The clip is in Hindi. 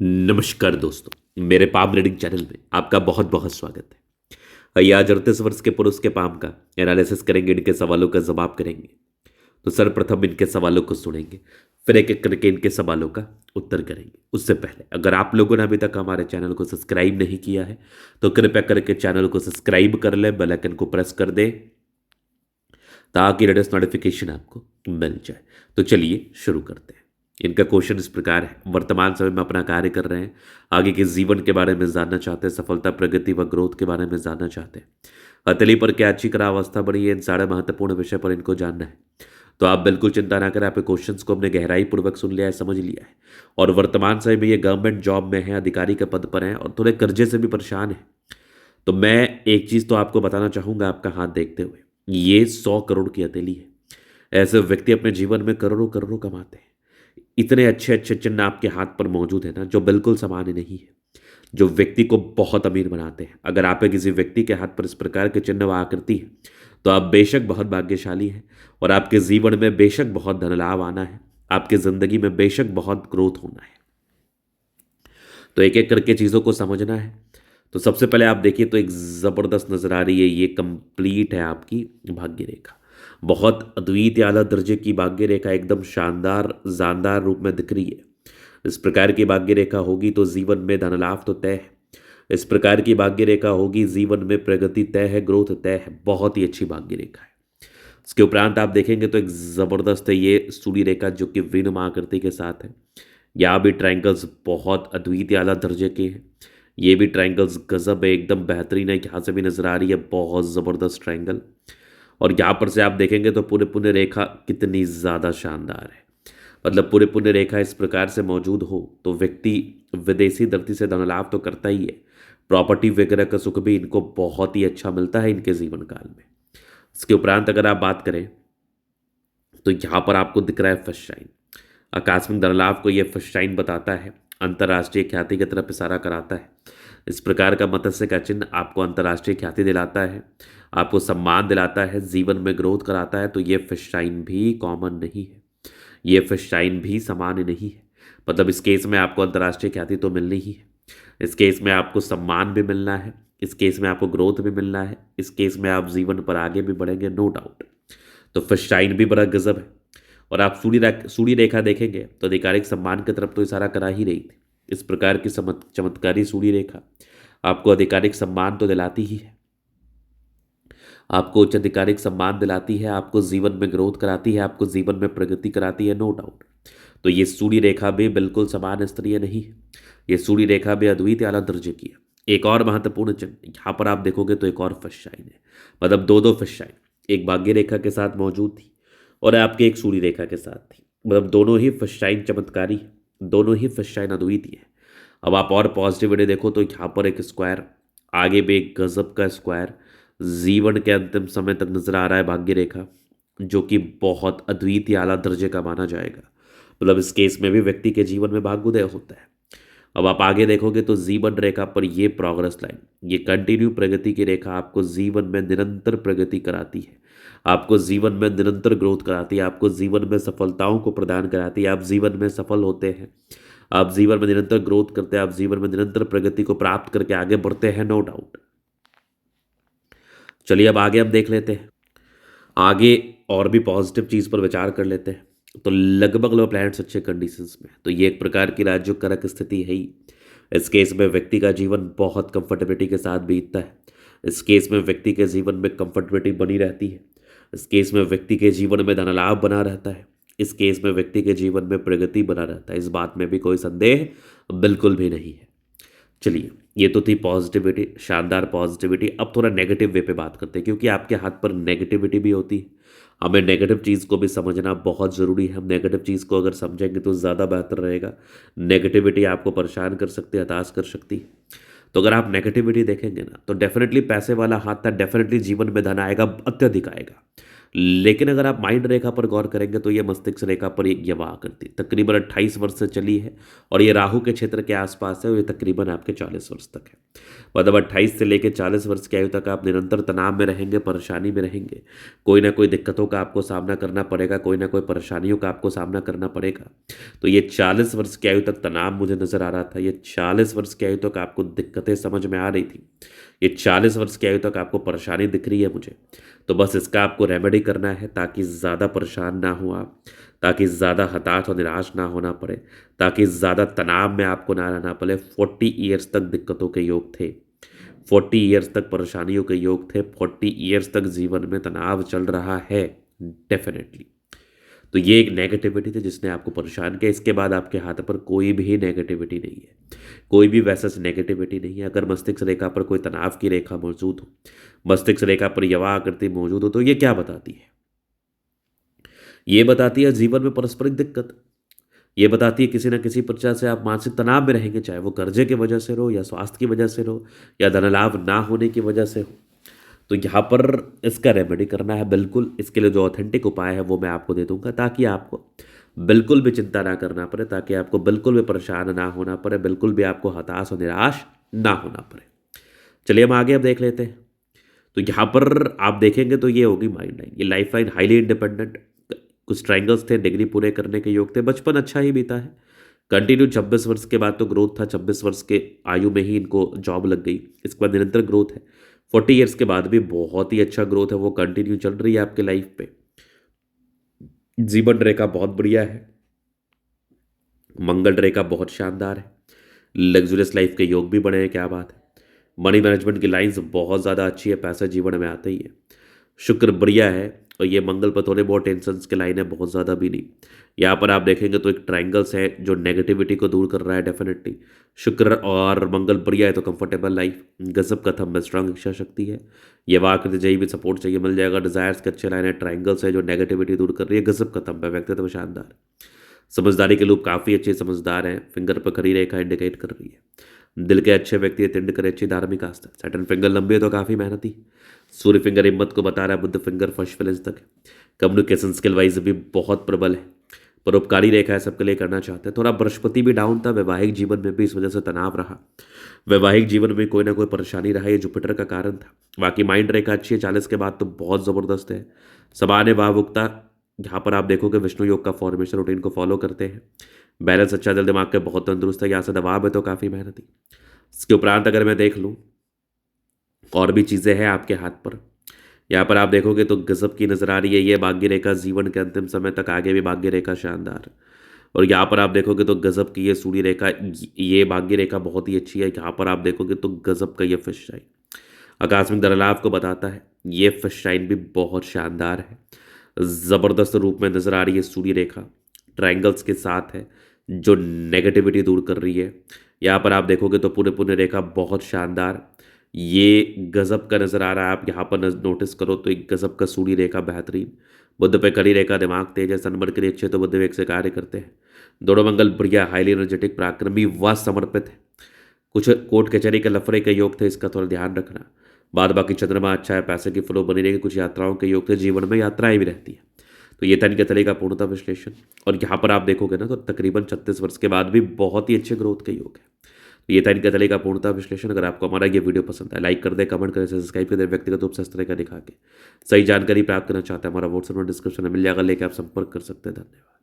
नमस्कार दोस्तों, मेरे पाम रीडिंग चैनल में आपका बहुत बहुत स्वागत है। आइए आज 38 वर्ष के पुरुष के पाम का एनालिसिस करेंगे, इनके सवालों का जवाब करेंगे। तो सर्वप्रथम इनके सवालों को सुनेंगे, फिर एक एक करके इनके सवालों का उत्तर करेंगे। उससे पहले अगर आप लोगों ने अभी तक हमारे चैनल को सब्सक्राइब नहीं किया है तो कृपया करके चैनल को सब्सक्राइब कर ले, बेल आइकन को प्रेस कर दे ताकि लेटेस्ट नोटिफिकेशन आपको मिल जाए। तो चलिए शुरू करते हैं। इनका क्वेश्चन इस प्रकार है, वर्तमान समय में अपना कार्य कर रहे हैं, आगे के जीवन के बारे में जानना चाहते हैं, सफलता, प्रगति व ग्रोथ के बारे में जानना चाहते हैं, हथेली पर क्या अच्छी अवस्था बनी है, इन सारे महत्वपूर्ण विषय पर इनको जानना है। तो आप बिल्कुल चिंता ना करें, आपके क्वेश्चंस को हमने गहराई पूर्वक सुन लिया है, समझ लिया है। और वर्तमान समय में ये गवर्नमेंट जॉब में है, अधिकारी के पद पर हैं और थोड़े कर्जे से भी परेशान है। तो मैं एक चीज तो आपको बताना चाहूंगा आपका हाथ देखते हुए, ये 100 करोड़ की हथेली है। ऐसे व्यक्ति अपने जीवन में करोड़ों करोड़ों कमाते हैं। इतने अच्छे अच्छे चिन्ह आपके हाथ पर मौजूद है ना, जो बिल्कुल सामान्य नहीं है, जो व्यक्ति को बहुत अमीर बनाते हैं। अगर आप किसी व्यक्ति के हाथ पर इस प्रकार के चिन्ह व आकृति है तो आप बेशक बहुत भाग्यशाली हैं और आपके जीवन में बेशक बहुत धन लाभ आना है, आपकी जिंदगी में बेशक बहुत ग्रोथ होना है। तो एक एक करके चीज़ों को समझना है। तो सबसे पहले आप देखिए तो एक ज़बरदस्त नज़र आ रही है, ये कंप्लीट है आपकी भाग्य रेखा। बहुत अद्वितीय आला दर्जे की भाग्य रेखा, एकदम शानदार जानदार रूप में दिख रही है। इस प्रकार की भाग्य रेखा होगी तो जीवन में धन लाभ तो तय है। इस प्रकार की भाग्य रेखा होगी, जीवन में प्रगति तय है, ग्रोथ तय है। बहुत ही अच्छी भाग्य रेखा है। इसके उपरांत आप देखेंगे तो एक ज़बरदस्त है ये सूर्य रेखा, जो कि विनम आकृति के साथ है। यहाँ भी ट्रायंगल्स बहुत अद्वितीय आला दर्जे के हैं। ये भी ट्रायंगल्स गजब है, एकदम बेहतरीन है। यहाँ से भी नजर आ रही है बहुत ज़बरदस्त ट्रायंगल। और यहाँ पर से आप देखेंगे तो पूरे पुण्य रेखा कितनी ज़्यादा शानदार है। मतलब पूरे पुण्य रेखा इस प्रकार से मौजूद हो तो व्यक्ति विदेशी धरती से धन लाभ तो करता ही है, प्रॉपर्टी वगैरह का सुख भी इनको बहुत ही अच्छा मिलता है इनके जीवन काल में। इसके उपरांत अगर आप बात करें तो यहाँ पर आपको दिख रहा है फर्स्ट शाइन। आकस्मिक धन लाभ को यह फर्स्ट शाइन बताता है, अंतर्राष्ट्रीय ख्याति की तरफ इशारा कराता है। इस प्रकार का मत्स्य का चिन्ह आपको अंतर्राष्ट्रीय ख्याति दिलाता है, आपको सम्मान दिलाता है, जीवन में ग्रोथ कराता है। तो ये फिश शाइन भी कॉमन नहीं है, ये फिश शाइन भी सामान्य नहीं है। मतलब इस केस में आपको अंतर्राष्ट्रीय ख्याति तो मिलनी ही है, इस केस में आपको सम्मान भी मिलना है, इस केस में आपको ग्रोथ भी मिलना है, इस केस में आप जीवन पर आगे भी बढ़ेंगे, नो डाउट। तो फिश शाइन भी बड़ा गजब है। और आप सूर्य रेखा देखेंगे तो आधिकारिक सम्मान की तरफ तो इशारा करा ही रही थी। इस प्रकार की चमत्कारी सूर्य रेखा आपको आधिकारिक सम्मान तो दिलाती ही है, आपको उच्च आधिकारिक सम्मान दिलाती है, आपको जीवन में ग्रोथ कराती है, आपको जीवन में प्रगति कराती है, नो डाउट। तो ये सूर्य रेखा भी बिल्कुल सामान्य स्तरीय नहीं है, ये सूर्य रेखा भी अद्वितीय आला दर्जे की है। एक और महत्वपूर्ण चिन्ह यहाँ पर आप देखोगे तो एक और फिश शाइन है। मतलब दो दो फिश शाइन एक भाग्य रेखा के साथ मौजूद थी और आपके एक सूर्य रेखा के साथ थी। मतलब दोनों ही फिश शाइन चमत्कारी है, दोनों ही फिश शाइन अद्वितीय है। अब आप और पॉजिटिविटी देखो तो यहाँ पर एक स्क्वायर, आगे भी एक गजब का स्क्वायर जीवन के अंतिम समय तक नजर आ रहा है, भाग्य रेखा जो कि बहुत अद्वितीय आला दर्जे का माना जाएगा। मतलब इस केस में भी व्यक्ति के जीवन में भाग्योदय होता है। अब आप आगे देखोगे तो जीवन रेखा पर ये प्रोग्रेस लाइन, ये कंटिन्यू प्रगति की रेखा आपको जीवन में निरंतर प्रगति कराती है, आपको जीवन में निरंतर ग्रोथ कराती है, आपको जीवन में सफलताओं को प्रदान कराती है। आप जीवन में सफल होते हैं, आप जीवन में निरंतर ग्रोथ करते हैं, आप जीवन में निरंतर प्रगति को प्राप्त करके आगे बढ़ते हैं, नो डाउट। चलिए अब आगे हम देख लेते हैं, आगे और भी पॉजिटिव चीज़ पर विचार कर लेते हैं। तो लगभग लो प्लैनेट्स अच्छे कंडीशंस में, तो ये एक प्रकार की राज्य करक स्थिति है ही। इस केस में व्यक्ति का जीवन बहुत कंफर्टेबिलिटी के साथ बीतता है, इस केस में व्यक्ति के जीवन में कंफर्टेबिलिटी बनी रहती है, इस केस में व्यक्ति के जीवन में धन लाभ बना रहता है, इस केस में व्यक्ति के जीवन में प्रगति बना रहता है। इस बात में भी कोई संदेह बिल्कुल भी नहीं है। चलिए ये तो थी पॉजिटिविटी, शानदार पॉजिटिविटी। अब थोड़ा नेगेटिव वे पे बात करते हैं, क्योंकि आपके हाथ पर नेगेटिविटी भी होती है। हमें नेगेटिव चीज़ को भी समझना बहुत ज़रूरी है। हम नेगेटिव चीज़ को अगर समझेंगे तो ज़्यादा बेहतर रहेगा। नेगेटिविटी आपको परेशान कर सकती है, हताश कर सकती है। तो अगर आप नेगेटिविटी देखेंगे ना तो डेफिनेटली पैसे वाला हाथ था, डेफिनेटली जीवन में धन आएगा, अत्यधिक आएगा। लेकिन अगर आप माइंड रेखा पर गौर करेंगे तो ये मस्तिष्क रेखा पर एक यवा आकृति तकरीबन 28 वर्ष से चली है और ये राहु के क्षेत्र के आसपास है और ये तकरीबन आपके 40 वर्ष तक है। मतलब 28 से लेकर 40 वर्ष की आयु तक आप निरंतर तनाव में रहेंगे, परेशानी में रहेंगे, कोई ना कोई दिक्कतों का आपको सामना करना पड़ेगा, कोई ना कोई परेशानियों का आपको सामना करना पड़ेगा। तो ये 40 वर्ष की आयु तक तनाव मुझे नजर आ रहा था, ये 40 वर्ष की आयु तक आपको दिक्कतें समझ में आ रही थी, ये 40 वर्ष की आयु तक आपको परेशानी दिख रही है मुझे। तो बस इसका आपको रेमेडी करना है ताकि ज़्यादा परेशान ना हो आप, ताकि ज़्यादा हताश और निराश ना होना पड़े, ताकि ज़्यादा तनाव में आपको ना रहना पड़े। 40 ईयर्स तक दिक्कतों के योग थे, 40 ईयर्स तक परेशानियों के योग थे, 40 ईयर्स तक जीवन में तनाव चल रहा है डेफिनेटली। तो ये एक नेगेटिविटी थी जिसने आपको परेशान किया। इसके बाद आपके हाथ पर कोई भी नेगेटिविटी नहीं है, कोई भी वैसा नेगेटिविटी नहीं है। अगर मस्तिष्क रेखा पर कोई तनाव की रेखा मौजूद हो, मस्तिष्क रेखा पर यवा आकृति मौजूद हो, तो ये क्या बताती है? ये बताती है जीवन में पारस्परिक दिक्कत, ये बताती है किसी न किसी प्रकार से आप मानसिक तनाव में रहेंगे, चाहे वो कर्जे की वजह से रहो या स्वास्थ्य की वजह से रहो या धन लाभ ना होने की वजह से हो। तो यहाँ पर इसका रेमेडी करना है बिल्कुल। इसके लिए जो ऑथेंटिक उपाय है वो मैं आपको दे दूंगा ताकि आपको बिल्कुल भी चिंता ना करना पड़े, ताकि आपको बिल्कुल भी परेशान ना होना पड़े, बिल्कुल भी आपको हताश और निराश ना होना पड़े। चलिए हम आगे अब देख लेते हैं। तो यहाँ पर आप देखेंगे तो ये होगी माइंड लाइन, ये लाइफ लाइन हाईली इंडिपेंडेंट, कुछ ट्रायंगल्स थे, डिग्री पूरे करने के योग थे, बचपन अच्छा ही बीता है, कंटिन्यू 26 वर्ष के बाद तो ग्रोथ था, 26 वर्ष के आयु में ही इनको जॉब लग गई, इसके बाद निरंतर ग्रोथ है। 40 ईयर्स के बाद भी बहुत ही अच्छा ग्रोथ है, वो कंटिन्यू चल रही है आपके लाइफ पे। जीवन रेखा बहुत बढ़िया है, मंगल रेखा बहुत शानदार है, लग्जरियस लाइफ के योग भी बने हैं, क्या बात है। मनी मैनेजमेंट की लाइंस बहुत ज़्यादा अच्छी है, पैसा जीवन में आता ही है। शुक्र बढ़िया है और ये मंगल पर थोड़े बहुत टेंशन्स की लाइन है, बहुत ज़्यादा भी नहीं। यहाँ पर आप देखेंगे तो एक ट्रायंगल्स है जो नेगेटिविटी को दूर कर रहा है डेफिनेटली। शुक्र और मंगल बढ़िया है तो कंफर्टेबल लाइफ, गजब का थंब में स्ट्रांग इच्छा शक्ति है, ये वाकृति चाहिए भी सपोर्ट चाहिए मिल जाएगा। डिजायर्स के अच्छे लाइन है, ट्रायंगल्स है जो नेगेटिविटी दूर कर रही है, गजब का थंब है, व्यक्तित्व शानदार। समझदारी के लोग काफ़ी अच्छे समझदार हैं, फिंगर पर खड़ी रेखा इंडिकेट कर रही है। दिल के अच्छे व्यक्ति, तिंड करे अच्छी धार्मिक आस्था। सैटर्न फिंगर लंबी है तो काफ़ी मेहनती। सूर्य फिंगर हिम्मत को बता रहा है, बुद्ध फिंगर फर्स्ट फैलेंस तक है। कम्युनिकेशन स्किल वाइज भी बहुत प्रबल है, परोपकारी रेखा है, सबके लिए करना चाहते हैं। थोड़ा बृहस्पति भी डाउन था, वैवाहिक जीवन में भी इस वजह से तनाव रहा, वैवाहिक जीवन में कोई ना कोई परेशानी रहा, ये जुपिटर का कारण था। बाकी माइंड रेखा अच्छी है, 40 के बाद तो बहुत ज़बरदस्त है। सामान्य भावुकता, यहाँ पर आप देखोगे विष्णु योग का फॉर्मेशन रूटीन को फॉलो करते हैं, बैलेंस अच्छा, दिल दिमाग के बहुत तंदुरुस्त है। यहाँ से दबाव है तो काफ़ी मेहनती। इसके उपरांत अगर मैं देख लूँ और भी चीज़ें हैं आपके हाथ पर, यहाँ पर आप देखोगे तो गजब की नजर आ रही है ये भाग्य रेखा, जीवन के अंतिम समय तक आगे भी भाग्य रेखा शानदार। और यहाँ पर आप देखोगे तो गजब की ये सूर्य रेखा, ये भाग्य रेखा बहुत ही अच्छी है। यहाँ पर आप देखोगे तो गजब का ये फिश शाइन आकस्मिक धनलाभ को बताता है, ये फिश शाइन भी बहुत शानदार है, ज़बरदस्त रूप में नजर आ रही है। सूर्य रेखा ट्रायंगल्स के साथ है जो नेगेटिविटी दूर कर रही है। यहाँ पर आप देखोगे तो पूरे पूरे रेखा बहुत शानदार, ये गजब का नजर आ रहा है। आप यहाँ पर नोटिस करो तो एक गजब का सूर्य रेखा बेहतरीन। बुद्ध पे कड़ी रेखा, दिमाग तेज है, सनबर के लिए अच्छे तो बुद्ध वेग से कार्य करते हैं। दोनों मंगल बढ़िया, हाईली एनर्जेटिक, पराक्रमी व समर्पित है। कुछ कोर्ट कचहरी के लफड़े के योग थे, इसका थोड़ा ध्यान रखना। बाद बाकी चंद्रमा अच्छा है, पैसे की फ्लो बनी रहेगी। कुछ यात्राओं के योग थे, जीवन में यात्राएं भी रहती है। तो ये था इनके तरह का पूर्णता विश्लेषण। और यहाँ पर आप देखोगे ना तो तकरीबन 36 वर्ष के बाद भी बहुत ही अच्छे ग्रोथ के योग है। तो ये था इनके तरह का पूर्णता विश्लेषण। अगर आपको हमारा ये वीडियो पसंद है, लाइक कर दे, कमेंट करें, सब्सक्राइब कर दे। व्यक्तिगत रूप से इस तरह का दिखा के सही जानकारी प्राप्त करना चाहते हैं, हमारा व्हाट्सएप डिस्क्रिप्शन में मिल जाएगा, लेके आप संपर्क कर सकते हैं। धन्यवाद।